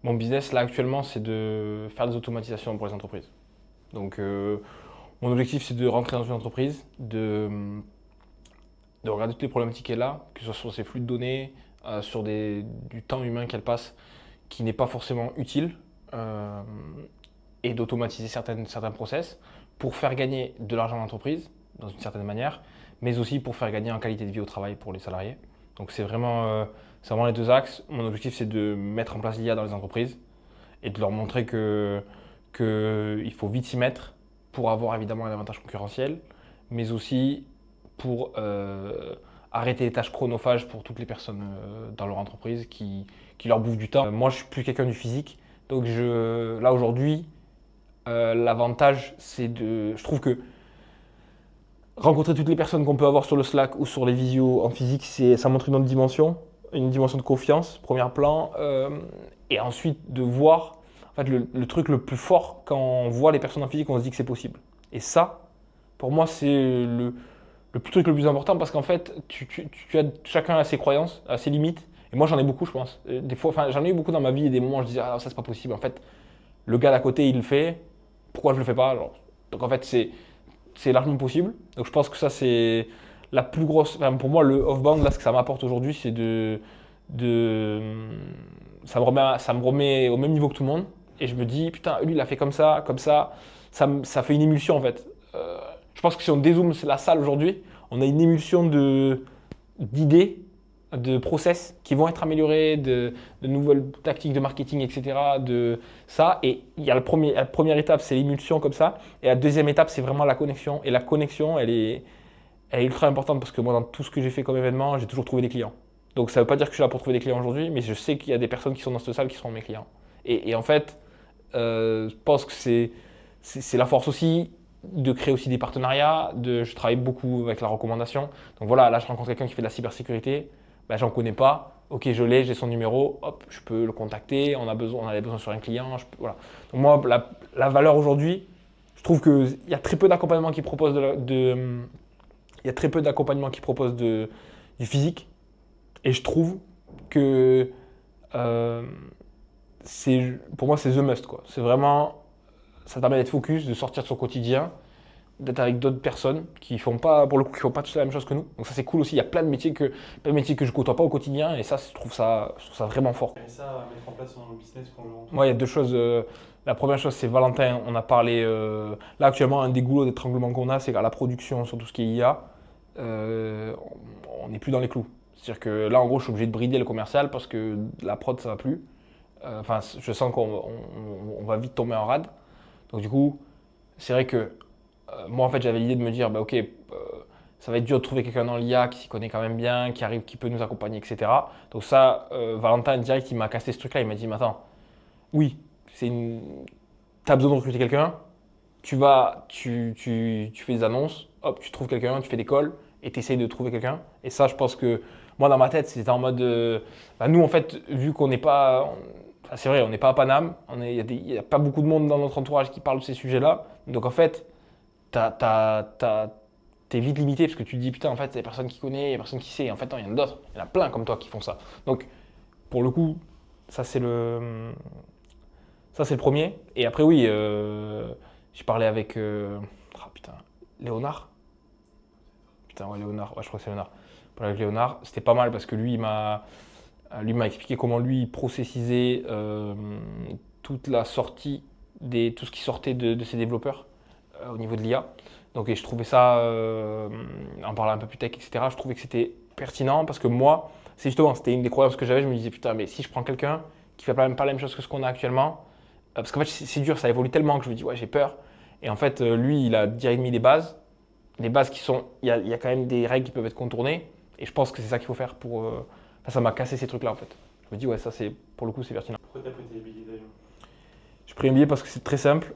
Mon business, là, actuellement, c'est de faire des automatisations pour les entreprises. Donc, mon objectif, c'est de rentrer dans une entreprise, de regarder toutes les problématiques qu'elle a, que ce soit sur ses flux de données, sur du temps humain qu'elle passe, qui n'est pas forcément utile, euh, et d'automatiser certains process pour faire gagner de l'argent à l'entreprise, dans une certaine manière, mais aussi pour faire gagner en qualité de vie au travail pour les salariés. Donc, c'est vraiment les deux axes. Mon objectif, c'est de mettre en place l'IA dans les entreprises et de leur montrer il faut vite s'y mettre pour avoir évidemment un avantage concurrentiel, mais aussi pour arrêter les tâches chronophages pour toutes les personnes dans leur entreprise qui leur bouffent du temps. Moi, je suis plus quelqu'un du physique, donc là aujourd'hui, l'avantage, je trouve que rencontrer toutes les personnes qu'on peut avoir sur le Slack ou sur les visios en physique, ça montre une dimension de confiance, premier plan, et ensuite de voir, en fait, le truc le plus fort quand on voit les personnes en physique, on se dit que c'est possible. Et ça, pour moi, c'est le truc le plus important parce qu'en fait, chacun a ses croyances, a ses limites. Et moi, j'en ai beaucoup, je pense. Des fois, enfin, j'en ai eu beaucoup dans ma vie et des moments où je disais, ah, ça, c'est pas possible. En fait, le gars d'à côté, il le fait. Pourquoi je le fais pas? Alors, donc, en fait, c'est largement possible. Donc je pense que ça, c'est la plus grosse. Enfin, pour moi, le off-bound, là, ce que ça m'apporte aujourd'hui, c'est de. Ça me remet au même niveau que tout le monde. Et je me dis, putain, lui, il a fait comme ça fait une émulsion en fait. Je pense que si on dézoome la salle aujourd'hui, on a une émulsion d'idées, de process qui vont être améliorés, de nouvelles tactiques de marketing, etc. De ça. Et il y a la première étape, c'est l'émulsion comme ça. Et la deuxième étape, c'est vraiment la connexion. Et la connexion, elle est ultra importante parce que moi, dans tout ce que j'ai fait comme événement, j'ai toujours trouvé des clients. Donc ça ne veut pas dire que je suis là pour trouver des clients aujourd'hui, mais je sais qu'il y a des personnes qui sont dans cette salle qui seront mes clients. Et en fait, je pense que c'est la force aussi de créer aussi des partenariats. Je travaille beaucoup avec la recommandation. Donc voilà, là je rencontre quelqu'un qui fait de la cybersécurité. Ben, j'en connais pas. Ok, j'ai son numéro. Hop, je peux le contacter. On a des besoins sur un client. Voilà. Donc moi, la valeur aujourd'hui, je trouve qu'il y a très peu d'accompagnement qui propose il y a très peu d'accompagnement qui propose du physique. Et je trouve que euh, pour moi, c'est the must, quoi. C'est vraiment, ça permet d'être focus, de sortir de son quotidien, d'être avec d'autres personnes qui font pas, pour le coup, qui font pas tous la même chose que nous. Donc ça, c'est cool aussi. Il y a plein de métiers que je côtoie pas au quotidien, et ça, je trouve ça vraiment fort. Et ça, à mettre en place dans le business pour le Moi, il y a rencontrer. deux choses. La première chose, c'est Valentin. On a parlé. Là, actuellement, un des goulots d'étranglement qu'on a, c'est qu'à la production, sur tout ce qui est IA, on n'est plus dans les clous. C'est-à-dire que là, en gros, je suis obligé de brider le commercial parce que la prod, ça va plus. Enfin, je sens qu'on va vite tomber en rade. Donc, du coup, c'est vrai que moi, en fait, j'avais l'idée de me dire, bah, ok, ça va être dur de trouver quelqu'un dans l'IA qui s'y connaît quand même bien, qui peut nous accompagner, etc. Donc, ça, Valentin, direct, il m'a cassé ce truc-là. Il m'a dit, mais attends, oui, c'est une... tu as besoin de recruter quelqu'un, tu fais des annonces, hop, tu trouves quelqu'un, tu fais des calls et tu essayes de trouver quelqu'un. Et ça, je pense que moi, dans ma tête, c'était en mode. Bah, nous, en fait, vu qu'on n'est pas. Enfin, c'est vrai, on n'est pas à Paname, il n'y a pas beaucoup de monde dans notre entourage qui parle de ces sujets-là. Donc, en fait, t'es vite limité parce que tu te dis, putain, en fait, il y a personne qui connaît, il y a personne qui sait. En fait, non, il y en a d'autres. Il y en a plein comme toi qui font ça. Donc, pour le coup, ça, c'est le. Ça, c'est le premier. Et après, oui, j'ai parlé avec. Ah, putain, Léonard. Putain, ouais, Léonard. Ouais, je crois que c'est Léonard. J'ai parlé avec Léonard. C'était pas mal parce que lui m'a expliqué comment lui il processisait toute la sortie tout ce qui sortait de ses développeurs au niveau de l'IA. Donc, et je trouvais ça, en parlant un peu plus tech, etc., je trouvais que c'était pertinent parce que moi, c'était une des croyances que j'avais. Je me disais, putain, mais si je prends quelqu'un qui fait pas la même chose que ce qu'on a actuellement, parce qu'en fait, c'est dur, ça évolue tellement que je me dis, ouais, j'ai peur. Et en fait, lui, il a direct mis des bases. Les bases qui sont. Il y a quand même des règles qui peuvent être contournées. Et je pense que c'est ça qu'il faut faire pour. Enfin, ça m'a cassé ces trucs-là, en fait. Je me dis, ouais, ça, pour le coup, c'est pertinent. Pourquoi t'as pris tes billets d'avion? J'ai pris un billet parce que c'est très simple.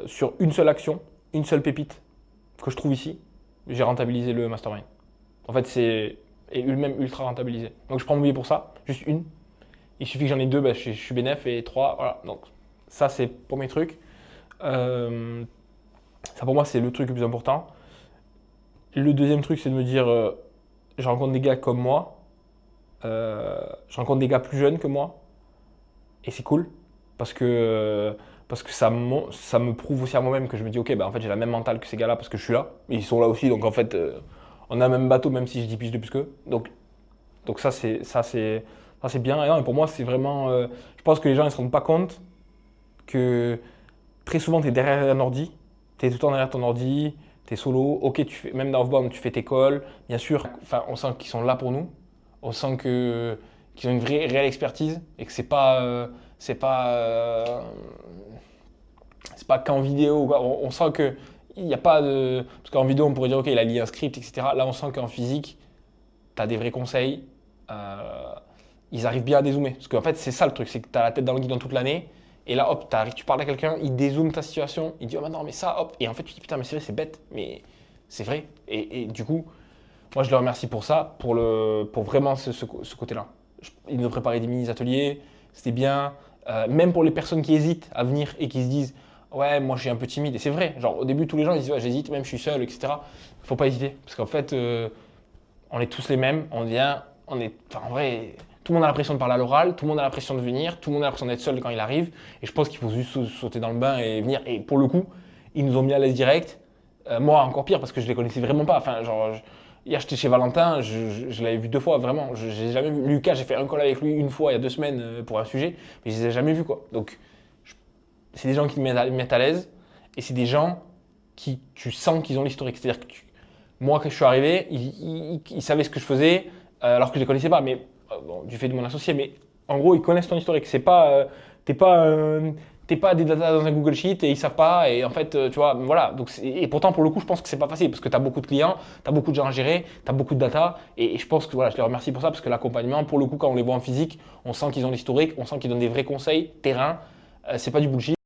Sur une seule action, une seule pépite que je trouve ici, j'ai rentabilisé le mastermind. En fait, c'est même ultra rentabilisé. Donc, je prends mon billet pour ça, juste une. Il suffit que j'en ai deux, bah, je suis bénéf et trois, voilà. Donc, ça, c'est pour mes trucs. Euh, Ça, pour moi, c'est le truc le plus important. Le deuxième truc, c'est de me dire, je rencontre des gars comme moi, je rencontre des gars plus jeunes que moi, Et c'est cool parce que ça me prouve aussi à moi-même que je me dis, ok, bah, en fait, j'ai la même mentale que ces gars-là parce que je suis là. Ils sont là aussi, donc en fait, on a le même bateau, même si je dis piges de plus qu'eux. Donc ça, c'est bien. Et non, et pour moi, c'est vraiment. Je pense que les gens ne se rendent pas compte que très souvent, tu es derrière un ordi. Tu es tout le temps derrière ton ordi. Tu es solo. Ok, même dans Offbound, tu fais tes calls. Bien sûr, enfin, on sent qu'ils sont là pour nous. On sent qu'ils ont une vraie, réelle expertise et que c'est pas, c'est pas qu'en vidéo. On sent que il n'y a pas de. Parce qu'en vidéo, on pourrait dire, ok, il a lié un script, etc. Là, on sent qu'en physique, tu as des vrais conseils. Euh, Ils arrivent bien à dézoomer. Parce qu'en fait, c'est ça le truc, c'est que tu as la tête dans le guidon toute l'année. Et là, hop, tu parles à quelqu'un, il dézoome ta situation, il dit, oh, bah non, mais ça, hop. Et en fait, tu te dis, putain, mais c'est vrai, c'est bête, mais c'est vrai. Et du coup, moi, je le remercie pour ça, pour vraiment ce côté-là. Il nous a préparé des mini-ateliers, c'était bien. Même pour les personnes qui hésitent à venir et qui se disent, ouais, moi, je suis un peu timide. Et c'est vrai, genre, au début, tous les gens, ils disent, ouais, j'hésite, même je suis seul, etc. Faut pas hésiter. Parce qu'en fait, on est tous les mêmes, enfin, en vrai, tout le monde a l'impression de parler à l'oral, tout le monde a l'impression de venir, tout le monde a l'impression d'être seul quand il arrive. Et je pense qu'il faut juste sauter dans le bain et venir. Et pour le coup, ils nous ont mis à l'aise direct. Moi, encore pire parce que je les connaissais vraiment pas. Enfin, genre, hier, j'étais chez Valentin, je l'avais vu 2 fois, vraiment. Je n'ai jamais vu. Lucas, j'ai fait un call avec lui une fois il y a 2 semaines pour un sujet, mais je les ai jamais vus, quoi. Donc, je- c'est des gens qui me mettent à l'aise et c'est des gens qui, tu sens qu'ils ont l'historique. C'est-à-dire que moi, quand je suis arrivé, ils savaient ce que je faisais, alors que je les connaissais pas, mais bon, du fait de mon associé. Mais en gros, ils connaissent ton historique. C'est pas, t'es pas, t'es pas des data dans un Google Sheet et ils savent pas. Et en fait, tu vois, voilà. Donc, et pourtant, pour le coup, je pense que c'est pas facile parce que tu as beaucoup de clients, tu as beaucoup de gens à gérer, tu as beaucoup de data. Et je pense que voilà, je les remercie pour ça parce que l'accompagnement, pour le coup, quand on les voit en physique, on sent qu'ils ont l'historique, on sent qu'ils donnent des vrais conseils terrain. C'est pas du bullshit.